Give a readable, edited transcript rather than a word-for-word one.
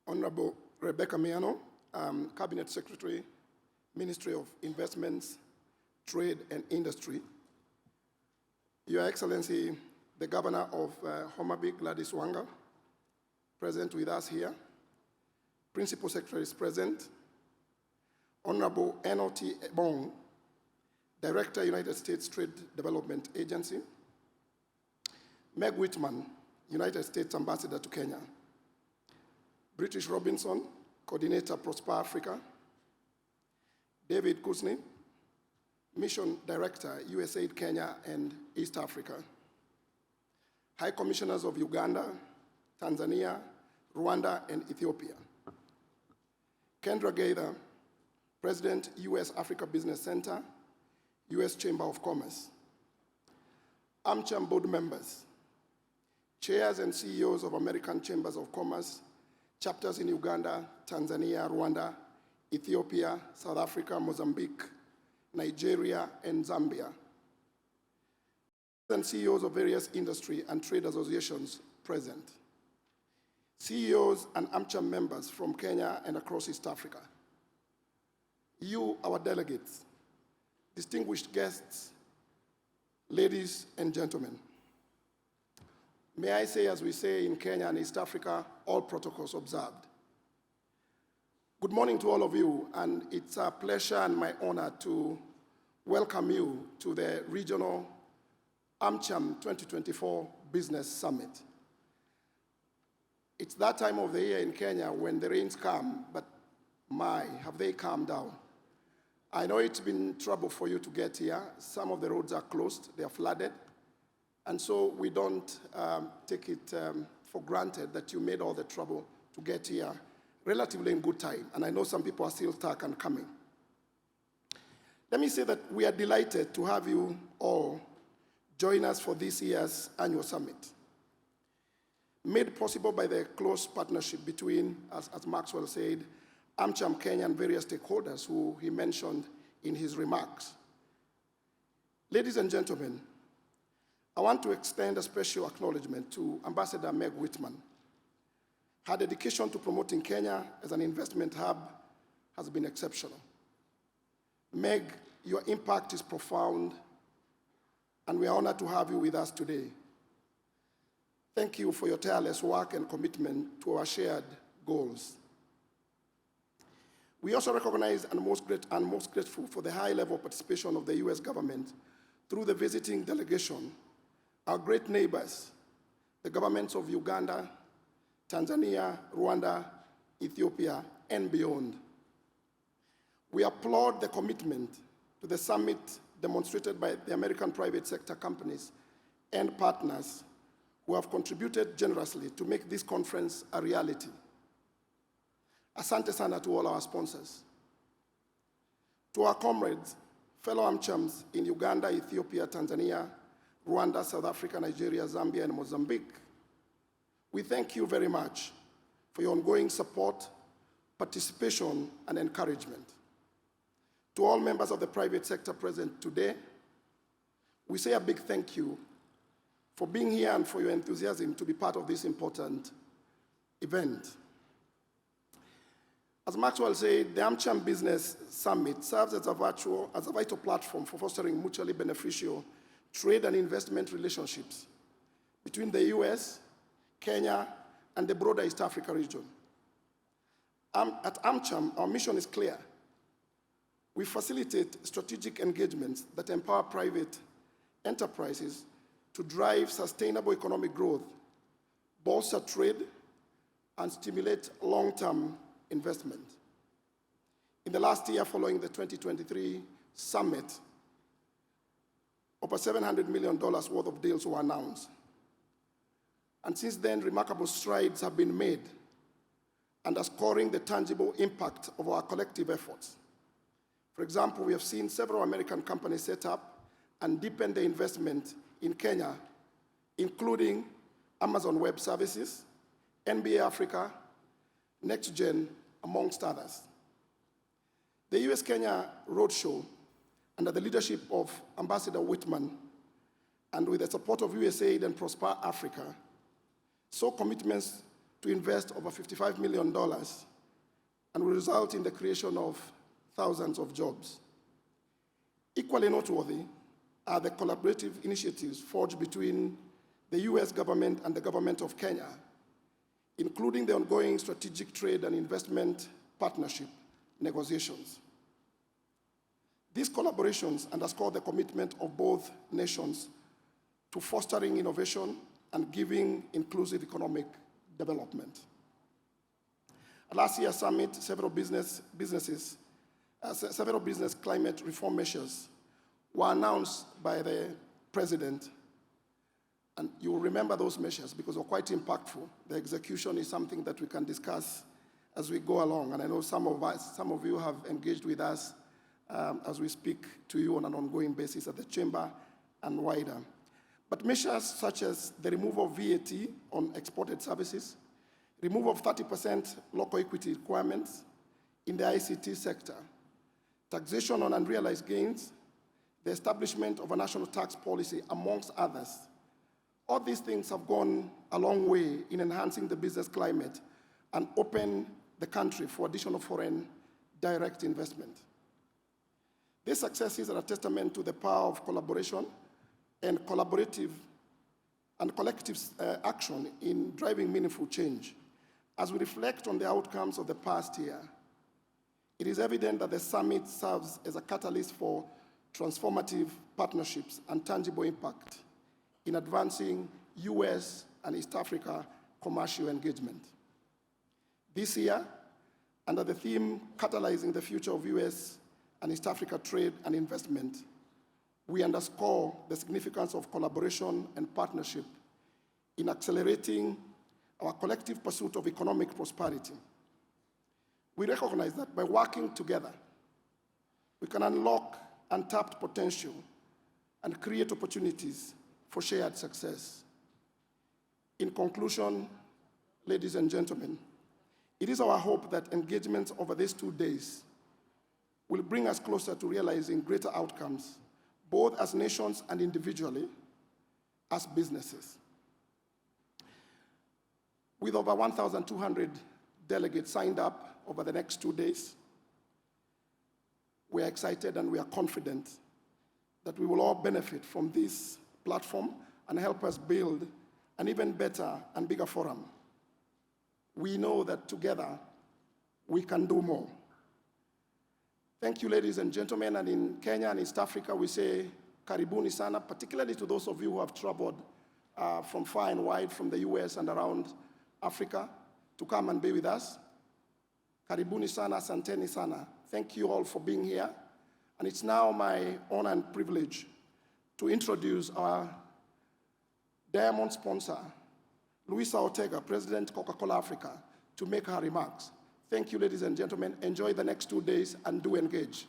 Honorable Rebecca Miano, Cabinet Secretary, Ministry of Investments, Trade and Industry. Your Excellency, the Governor of Homa Bay, Gladys Wanga, present with us here. Principal Secretary is present. Honorable N.O.T. Ebong, Director, United States Trade Development Agency. Meg Whitman, United States Ambassador to Kenya. British Robinson, Coordinator, Prosper Africa. David Kusni, Mission Director, USAID Kenya and East Africa. High Commissioners of Uganda, Tanzania, Rwanda, and Ethiopia. Kendra Gaither, President, US Africa Business Center, US Chamber of Commerce. AmCham board members, chairs and CEOs of American Chambers of Commerce, chapters in Uganda, Tanzania, Rwanda, Ethiopia, South Africa, Mozambique, Nigeria, and Zambia. And CEOs of various industry and trade associations present. CEOs and AmCham members from Kenya and across East Africa. You, our delegates, distinguished guests, ladies and gentlemen. May I say, as we say in Kenya and East Africa, all protocols observed. Good morning to all of you, and it's a pleasure and my honor to welcome you to the regional AmCham 2024 Business Summit. It's that time of the year in Kenya when the rains come, but my, have they calmed down. I know it's been trouble for you to get here. Some of the roads are closed, they are flooded. And so we don't take it for granted that you made all the trouble to get here relatively in good time. And I know some people are still stuck and coming. Let me say that we are delighted to have you all join us for this year's annual summit. Made possible by the close partnership between, as Maxwell said, AmCham Kenya and various stakeholders who he mentioned in his remarks. Ladies and gentlemen, I want to extend a special acknowledgement to Ambassador Meg Whitman. Her dedication to promoting Kenya as an investment hub has been exceptional. Meg, your impact is profound, and we are honored to have you with us today. Thank you for your tireless work and commitment to our shared goals. We also recognize and most grateful for the high-level participation of the US government through the visiting delegation, our great neighbors, the governments of Uganda, Tanzania, Rwanda, Ethiopia, and beyond. We applaud the commitment to the summit demonstrated by the American private sector companies and partners who have contributed generously to make this conference a reality. Asante sana to all our sponsors. To our comrades, fellow AmChams in Uganda, Ethiopia, Tanzania, Rwanda, South Africa, Nigeria, Zambia, and Mozambique, we thank you very much for your ongoing support, participation, and encouragement. To all members of the private sector present today, we say a big thank you for being here and for your enthusiasm to be part of this important event. As Maxwell said, the AmCham Business Summit serves as a vital platform for fostering mutually beneficial trade and investment relationships between the US, Kenya, and the broader East Africa region. At AmCham, our mission is clear. We facilitate strategic engagements that empower private enterprises to drive sustainable economic growth, bolster trade, and stimulate long-term investment. In the last year following the 2023 summit, over $700 million worth of deals were announced. And since then, remarkable strides have been made, underscoring the tangible impact of our collective efforts. For example, we have seen several American companies set up and deepen their investment in Kenya, including Amazon Web Services, NBA Africa, NextGen, amongst others. The US-Kenya Roadshow, under the leadership of Ambassador Whitman, and with the support of USAID and Prosper Africa, saw commitments to invest over $55 million and will result in the creation of thousands of jobs. Equally noteworthy are the collaborative initiatives forged between the US government and the government of Kenya, including the ongoing strategic trade and investment partnership negotiations. These collaborations underscore the commitment of both nations to fostering innovation and giving inclusive economic development. At last year's summit, several business climate reform measures were announced by the president. And you will remember those measures because they're quite impactful. The execution is something that we can discuss as we go along. And I know some of you have engaged with us as we speak to you on an ongoing basis at the chamber and wider. But measures such as the removal of VAT on exported services, removal of 30% local equity requirements in the ICT sector, taxation on unrealized gains, the establishment of a national tax policy, amongst others. All these things have gone a long way in enhancing the business climate and open the country for additional foreign direct investment. These successes are a testament to the power of collaboration and collective action in driving meaningful change. As we reflect on the outcomes of the past year, it is evident that the summit serves as a catalyst for transformative partnerships and tangible impact in advancing US and East Africa commercial engagement. This year, under the theme Catalyzing the Future of US and East Africa Trade and Investment, we underscore the significance of collaboration and partnership in accelerating our collective pursuit of economic prosperity. We recognize that by working together, we can unlock untapped potential and create opportunities for shared success. In conclusion, ladies and gentlemen, it is our hope that engagements over these 2 days will bring us closer to realizing greater outcomes, both as nations and individually, as businesses. With over 1,200 delegates signed up over the next 2 days, we are excited and we are confident that we will all benefit from this platform and help us build an even better and bigger forum. We know that together we can do more. Thank you, ladies and gentlemen, and in Kenya and East Africa we say karibuni sana, particularly to those of you who have traveled from far and wide from the US and around Africa to come and be with us. Karibuni sana, asanteni sana. Thank you all for being here. And it's now my honor and privilege to introduce our diamond sponsor, Luisa Ortega, President Coca-Cola Africa, to make her remarks. Thank you, ladies and gentlemen. Enjoy the next 2 days and do engage.